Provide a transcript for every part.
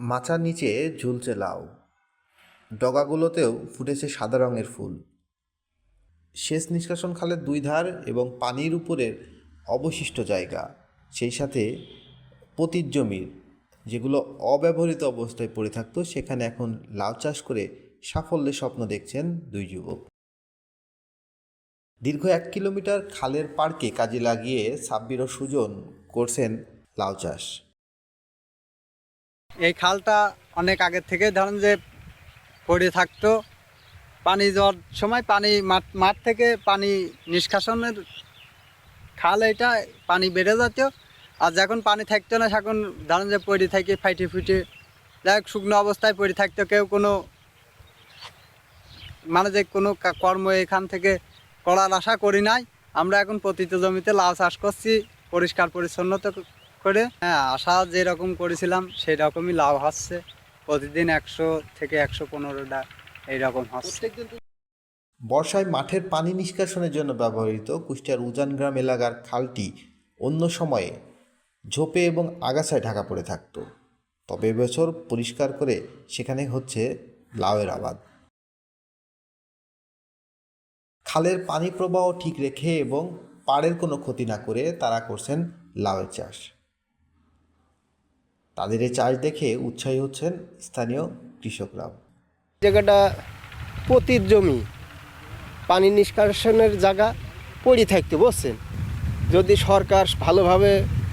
মাচার নিচে ঝুলছে লাউ, ডগাগুলোতেও ফুটেছে সাদা রঙের ফুল। সেচ নিষ্কাশন খালের দুই ধার এবং পানির উপরের অবশিষ্ট জায়গা, সেই সাথে পতিত জমির যেগুলো অব্যবহৃত অবস্থায় পড়ে থাকতো, সেখানে এখন লাউ চাষ করে সাফল্যের স্বপ্ন দেখছেন দুই যুবক। দীর্ঘ 1 কিলোমিটার খালের পাড়কে কাজে লাগিয়ে সাব্বির ও সুজন করছেন লাউ চাষ। এই খালটা অনেক আগের থেকে ধরেন যে পড়ে থাকতো, পানি যাওয়ার সময় পানি মাঠ থেকে পানি নিষ্কাশনের খাল, এটা পানি বেড়ে যেত। আর যখন পানি থাকতো না, এখন ধরেন যে পড়ে থাকে ফাইটে ফুটে, যাই হোক শুকনো অবস্থায় পড়ে থাকতো। কেউ কোনো মানে যে কোনো কর্ম এখান থেকে করার আশা করি নাই। আমরা এখন পতিত জমিতে লাউ চাষ করছি পরিষ্কার পরিচ্ছন্নতা করে। হ্যাঁ, আশা যেরকম করেছিলাম সেই রকমই লাউ হচ্ছে। প্রতিদিন 100 থেকে 115টা এইরকম হচ্ছে। বর্ষায় মাঠের পানি নিষ্কাশনের জন্য ব্যবহৃত কুষ্টিয়ার উজান গ্রাম এলাকার খালটি অন্য সময়ে ঝোপে এবং আগাছায় ঢাকা পড়ে থাকত। তবে এবছর পরিষ্কার করে সেখানে হচ্ছে লাউয়ের আবাদ। খালের পানি প্রবাহ ঠিক রেখে এবং পাড়ের কোনো ক্ষতি না করে তারা করছেন লাউয়ের চাষ। তাদের এই চাষ দেখে উৎসাহী হচ্ছেন স্থানীয় কৃষকরাও। জায়গাটা পতিত জমি, পানি নিষ্কাশনের জায়গা পড়ে থাকতে বুঝছেন। যদি সরকার ভালোভাবে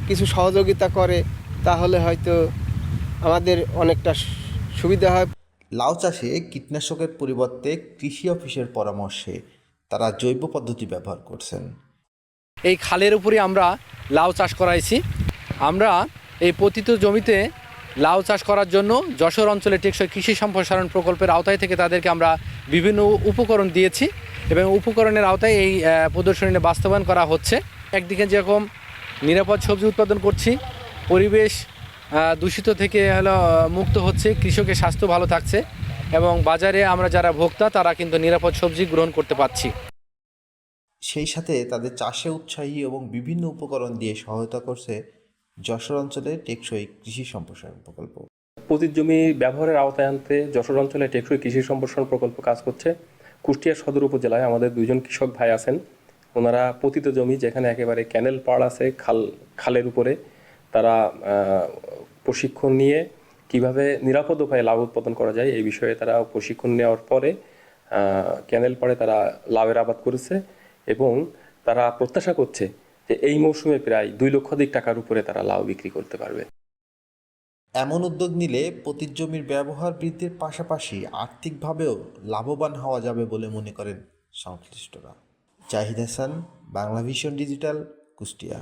কিছু সহযোগিতা করে তাহলে হয়তো আমাদের অনেকটা সুবিধা হয়। লাউ চাষে কীটনাশকের পরিবর্তে কৃষি অফিসের পরামর্শে তারা জৈব পদ্ধতি ব্যবহার করছেন। এই খালের উপরে আমরা লাউ চাষ করাইছি। আমরা এই পতিত জমিতে লাউ চাষ করার জন্য যশোর অঞ্চলে টেকসই কৃষি সম্প্রসারণ প্রকল্পের আওতায় থেকে তাদেরকে আমরা বিভিন্ন উপকরণ দিয়েছি এবং উপকরণের আওতায় এই প্রদর্শনী বাস্তবায়ন করা হচ্ছে। একদিকে যেরকম নিরাপদ সবজি উৎপাদন করছি, পরিবেশ দূষিত থেকে মুক্ত হচ্ছে, কৃষকের স্বাস্থ্য ভালো থাকছে এবং বাজারে আমরা যারা ভোক্তা তারা কিন্তু নিরাপদ সবজি গ্রহণ করতে পারছি। সেই সাথে তাদের চাষে উৎসাহী এবং বিভিন্ন উপকরণ দিয়ে সহায়তা করছে যশোর অঞ্চলের টেকসই কৃষি সম্প্রসারণ প্রকল্প। পতিত জমি ব্যবহারের আওতায় আনতে যশোর অঞ্চলে টেকসই কৃষি সম্প্রসারণ প্রকল্প কাজ করছে। কুষ্টিয়া সদর উপজেলায় আমাদের 2জন কৃষক ভাই আছেন। ওনারা পতিত জমি, যেখানে একেবারে ক্যানেল পাড় আছে খালের উপরে, তারা প্রশিক্ষণ নিয়ে কিভাবে নিরাপদ উপায়ে লাউ উৎপাদন করা যায় এই বিষয়ে তারা প্রশিক্ষণ নেওয়ার পরে ক্যানেল পাড়ে তারা লাউয়ের আবাদ করেছে এবং তারা প্রত্যাশা করছে যে এই মৌসুমে প্রায় 2 লক্ষাধিক টাকার উপরে তারা লাউ বিক্রি করতে পারবে। এমন উদ্যোগ নিলে পতিত জমির ব্যবহার বৃদ্ধির পাশাপাশি আর্থিকভাবেও লাভবান হওয়া যাবে বলে মনে করেন সংশ্লিষ্টরা। Zahid Hasan, Bangla vision digital, Kushtia.